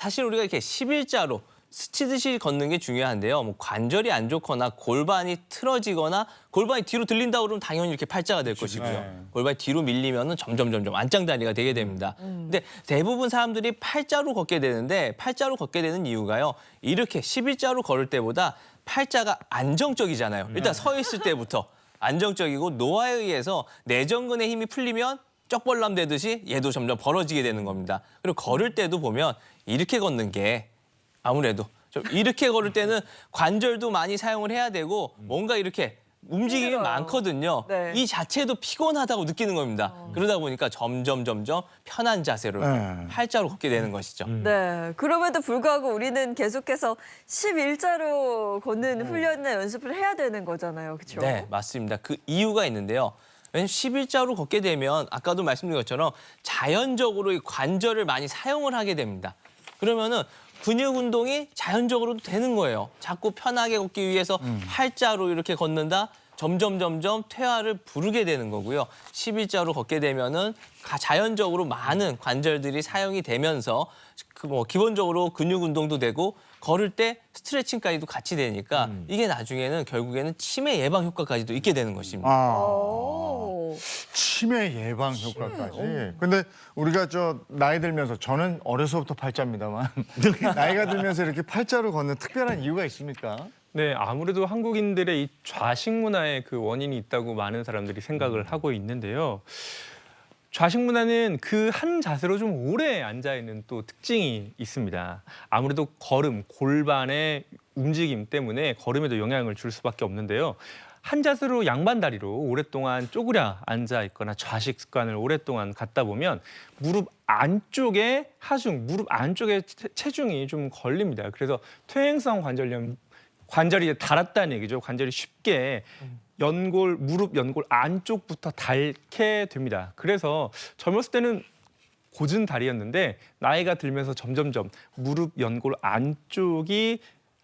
사실 우리가 이렇게 11자로 스치듯이 걷는 게 중요한데요. 뭐 관절이 안 좋거나 골반이 틀어지거나 골반이 뒤로 들린다 그러면 당연히 이렇게 팔자가 될 것이고요. 네. 골반이 뒤로 밀리면은 점점 안짱다리가 되게 됩니다. 근데 대부분 사람들이 팔자로 걷게 되는데 팔자로 걷게 되는 이유가요. 이렇게 11자로 걸을 때보다 팔자가 안정적이잖아요. 일단 서 있을 때부터 안정적이고 노화에 의해서 내전근의 힘이 풀리면 쩍벌남 되듯이 얘도 점점 벌어지게 되는 겁니다. 그리고 걸을 때도 보면 이렇게 걷는 게 아무래도 좀 이렇게 걸을 때는 관절도 많이 사용을 해야 되고 뭔가 이렇게 움직임이 힘들어요. 많거든요. 네. 이 자체도 피곤하다고 느끼는 겁니다. 그러다 보니까 점점 편한 자세로 팔자로 걷게 되는 것이죠. 네. 그럼에도 불구하고 우리는 계속해서 11자로 걷는 훈련이나 연습을 해야 되는 거잖아요. 그렇죠? 네, 맞습니다. 그 이유가 있는데요. 왜냐면 11자로 걷게 되면 아까도 말씀드린 것처럼 자연적으로 이 관절을 많이 사용을 하게 됩니다. 그러면은 근육 운동이 자연적으로도 되는 거예요. 자꾸 편하게 걷기 위해서 팔자로 이렇게 걷는다. 점점 퇴화를 부르게 되는 거고요. 11자로 걷게 되면은 자연적으로 많은 관절들이 사용이 되면서 기본적으로 근육 운동도 되고 걸을 때 스트레칭까지도 같이 되니까 이게 나중에는 결국에는 치매 예방 효과까지도 있게 되는 것입니다. 오. 치매 예방 효과까지. 근데 우리가 나이 들면서 저는 어려서부터 팔자입니다만 나이가 들면서 이렇게 팔자로 걷는 특별한 이유가 있습니까? 네, 아무래도 한국인들의 이 좌식 문화에 그 원인이 있다고 많은 사람들이 생각을 하고 있는데요. 좌식 문화는 그 한 자세로 좀 오래 앉아 있는 또 특징이 있습니다. 아무래도 걸음, 골반의 움직임 때문에 걸음에도 영향을 줄 수밖에 없는데요. 한 자세로 양반 다리로 오랫동안 쪼그려 앉아 있거나 좌식 습관을 오랫동안 갖다 보면 무릎 안쪽에 하중, 무릎 안쪽에 체중이 좀 걸립니다. 그래서 퇴행성 관절염, 관절이 닳았다는 얘기죠. 관절이 쉽게 무릎 연골 안쪽부터 닳게 됩니다. 그래서 젊었을 때는 고진 다리였는데 나이가 들면서 점점 무릎 연골 안쪽이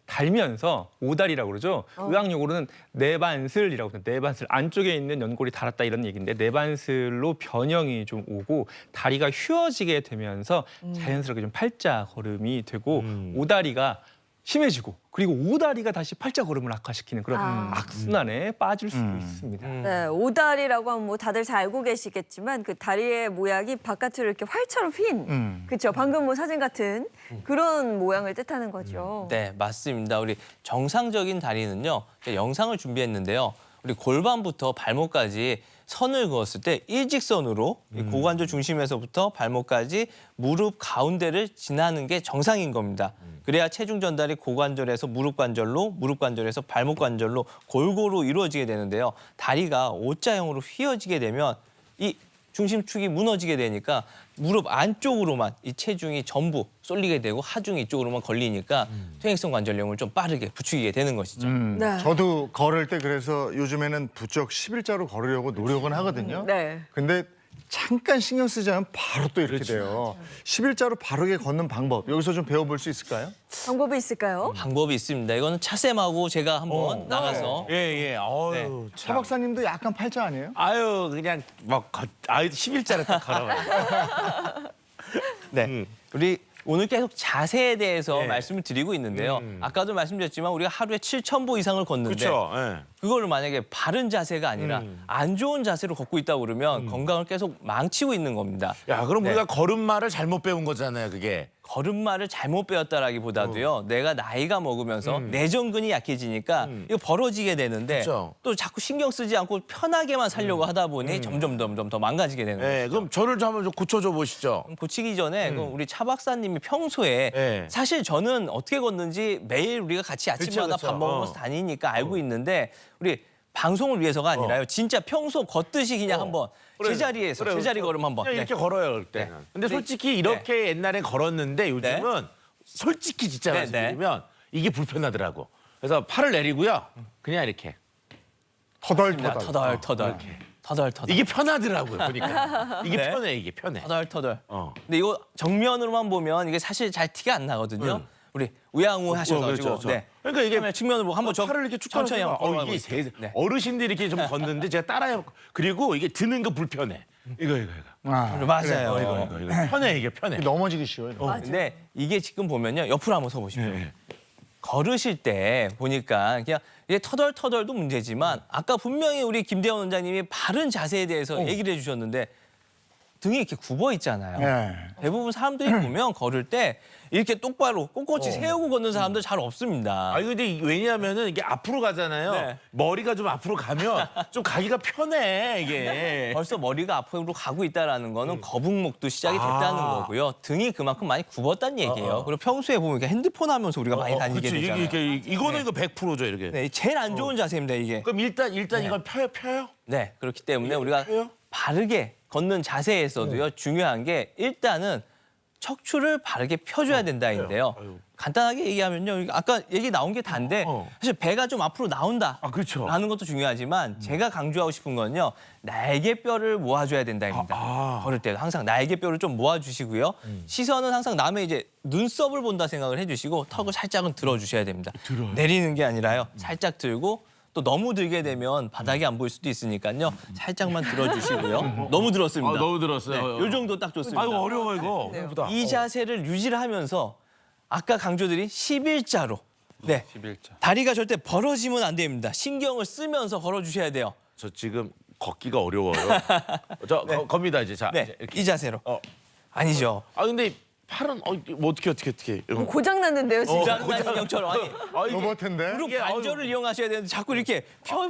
닳면서 오다리라고 그러죠. 의학용어로는 내반슬이라고 해요. 내반슬. 안쪽에 있는 연골이 닳았다 이런 얘기인데 내반슬로 변형이 좀 오고 다리가 휘어지게 되면서 자연스럽게 좀 팔자 걸음이 되고 오다리가 심해지고 그리고 오다리가 다시 팔자 걸음을 악화시키는 그런 악순환에 빠질 수 있습니다. 네, 오다리라고 하면 뭐 다들 잘 알고 계시겠지만 그 다리의 모양이 바깥으로 이렇게 활처럼 휜, 그렇죠? 방금 뭐 사진 같은 그런 모양을 뜻하는 거죠. 네, 맞습니다. 우리 정상적인 다리는요. 영상을 준비했는데요. 우리 골반부터 발목까지 선을 그었을 때 일직선으로 이 고관절 중심에서부터 발목까지 무릎 가운데를 지나는 게 정상인 겁니다. 그래야 체중 전달이 고관절에서 무릎 관절로, 무릎 관절에서 발목 관절로 골고루 이루어지게 되는데요. 다리가 O자형으로 휘어지게 되면 이 중심축이 무너지게 되니까 무릎 안쪽으로만 이 체중이 전부 쏠리게 되고 하중이 이쪽으로만 걸리니까 퇴행성 관절염을 좀 빠르게 부추기게 되는 것이죠. 네. 저도 걸을 때 그래서 요즘에는 부쩍 11자로 걸으려고 노력은 하거든요. 네. 근데 잠깐 신경 쓰지 않으면 바로 또 이렇게 돼요. 11자로 바르게 걷는 방법 여기서 좀 배워볼 수 있을까요? 방법이 있을까요? 방법이 있습니다. 이거는 차쌤하고 제가 한번 나가서 예. 네. 차 박사님도 약간 팔자 아니에요? 아유, 그냥 막 11자를 딱 걸어가요. 네. 우리 오늘 계속 자세에 대해서 말씀을 드리고 있는데요. 아까도 말씀드렸지만 우리가 하루에 7,000보 이상을 걷는데 그렇죠. 예. 그거를 만약에 바른 자세가 아니라 안 좋은 자세로 걷고 있다고 그러면 건강을 계속 망치고 있는 겁니다. 야, 그럼 네. 우리가 걸음마를 잘못 배운 거잖아요, 그게. 걸음마를 잘못 배웠다라기보다도요. 내가 나이가 먹으면서 내전근이 약해지니까 이거 벌어지게 되는데 그렇죠. 또 자꾸 신경 쓰지 않고 편하게만 살려고 하다 보니 점점 더 망가지게 되는 거예요. 예, 그럼 저를 좀 한번 좀 고쳐줘 보시죠. 고치기 전에 그럼 우리 차 박사님이 평소에 네. 사실 저는 어떻게 걷는지 매일 우리가 같이 아침마다 그쵸. 밥 먹으면서 다니니까 알고 있는데 우리 방송을 위해서가 아니라요. 진짜 평소 걷듯이 그냥 한번 제자리에서 제자리 걸음 한번. 그냥 이렇게 걸어요, 그럴 때는. 근데 솔직히 이렇게 옛날엔 걸었는데 요즘은 솔직히 진짜 말씀드리면 이게 불편하더라고. 그래서 팔을 내리고요. 그냥 이렇게. 터덜터덜. 터덜. 이게 편하더라고요, 보니까. 이게 네. 편해, 이게 편해. 터덜. 어. 근데 이거 정면으로만 보면 이게 사실 잘 티가 안 나거든요. 우리 우양우 하셔가지고. 그렇죠. 네. 그러니까 이게 카메라 측면으로 보고 한번 팔을 이렇게 쭉 천천히 한번 이게 걸어보세요. 네. 어르신들이 이렇게 좀 걷는데 제가 따라해. 그리고 이게 드는 거 불편해. 이거. 아, 맞아요. 이거. 편해 이게 편해. 넘어지기 쉬워요. 근데 이게 지금 보면요. 옆으로 한번 서보십시오. 네. 걸으실 때 보니까 그냥 이게 터덜터덜도 문제지만 아까 분명히 우리 김대원 원장님이 바른 자세에 대해서 얘기를 해주셨는데 등이 이렇게 굽어 있잖아요. 네. 대부분 사람들이 보면 걸을 때 이렇게 똑바로 꼿꼿이 세우고 걷는 사람들 잘 없습니다. 아니 근데 왜냐하면은 이게 앞으로 가잖아요. 네. 머리가 좀 앞으로 가면 좀 가기가 편해 이게. 벌써 머리가 앞으로 가고 있다는 거는 거북목도 시작이 됐다는 거고요. 등이 그만큼 많이 굽었다는 얘기예요. 그리고 평소에 보면 이렇게 핸드폰 하면서 우리가 많이 다니게 그치, 되잖아요. 이거는 이거 100%죠 이렇게. 네, 제일 안 좋은 자세입니다, 이게. 그럼 일단 이걸 펴요? 네, 그렇기 때문에 우리가 펴요? 바르게 걷는 자세에서도요, 중요한 게 일단은 척추를 바르게 펴줘야 된다인데요. 아유. 간단하게 얘기하면요, 이게 아까 얘기 나온 게 다인데 사실 배가 좀 앞으로 나온다. 아, 그렇죠. 라는 것도 중요하지만 제가 강조하고 싶은 건요, 날개뼈를 모아줘야 된다입니다. 걸을 때 항상 날개뼈를 좀 모아주시고요. 시선은 항상 남의 이제 눈썹을 본다 생각을 해주시고 턱을 살짝은 들어주셔야 됩니다. 내리는 게 아니라요, 살짝 들고 또 너무 들게 되면 바닥이 안 보일 수도 있으니까요. 살짝만 들어주시고요. 너무 들었습니다. 너무 들었어요. 요 정도 딱 좋습니다. 아이고 어려워 이거. 보다. 이 자세를 유지를 하면서 아까 강조드린 11자로 네. 11자. 다리가 절대 벌어지면 안 됩니다. 신경을 쓰면서 걸어주셔야 돼요. 저 지금 걷기가 어려워요. 저 겁니다 이제. 자, 네, 이제 이렇게. 이 자세로. 어. 아니죠. 아 근데 팔은 뭐 어떻게. 고장 났는데요, 진짜. 고장난 인형처럼. 아니, 로봇인데. 무릎 관절을 이용하셔야 되는데 자꾸 이렇게 펴.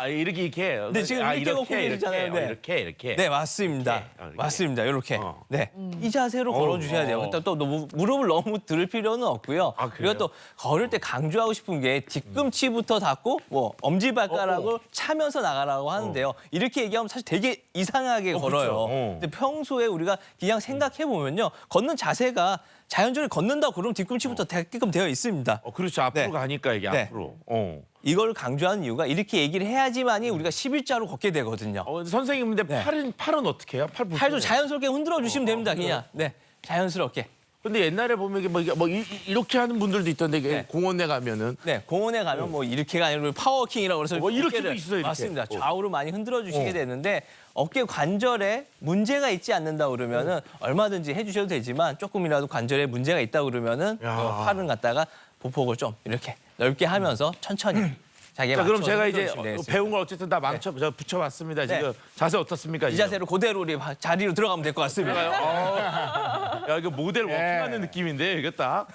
이렇게. 네, 지금 이렇게 걷고 계시잖아요. 네. 이렇게. 네, 맞습니다. 이렇게. 맞습니다. 이렇게. 네. 이 자세로 걸어주셔야 돼요. 일단 또 무릎을 너무 들 필요는 없고요. 그래요? 그리고 또 걸을 때 강조하고 싶은 게 뒤꿈치부터 닿고 뭐 엄지발가락을 차면서 나가라고 하는데요. 이렇게 얘기하면 사실 되게 이상하게 걸어요. 그렇죠. 근데 평소에 우리가 그냥 생각해 보면요. 걷는 자세가 자연스레 걷는다 그러면 뒤꿈치부터 닿게끔 되어 있습니다. 그렇죠. 앞으로 네. 가니까 이게 네. 앞으로. 이걸 강조하는 이유가 이렇게 얘기를 해야지만이 우리가 11자로 걷게 되거든요. 선생님 근데 네. 팔은 어떻게 해요? 팔도 자연스럽게 흔들어 주시면 됩니다. 그냥. 네. 자연스럽게. 근데 옛날에 보면 이게 이렇게 하는 분들도 있던데 이게 네. 공원에 가면은 네, 공원에 가면 뭐 이렇게가 아니라 파워킹이라고 그래서 이렇게도 어깨를- 있어요, 이렇게. 맞습니다. 좌우로 많이 흔들어 주시게 되는데 어깨 관절에 문제가 있지 않는다 그러면은 얼마든지 해주셔도 되지만 조금이라도 관절에 문제가 있다 그러면은 팔은 갖다가 보폭을 좀 이렇게 넓게 하면서 천천히 자기에 자, 그럼 맞춰서 제가 흔들어 이제 주시면 되겠습니다. 배운 걸 어쨌든 다 저 붙여봤습니다. 네. 지금 자세 어떻습니까? 이 자세로 그대로 우리 자리로 들어가면 될 것 같습니다. 야 이거 모델 워킹하는 느낌인데 이게 딱.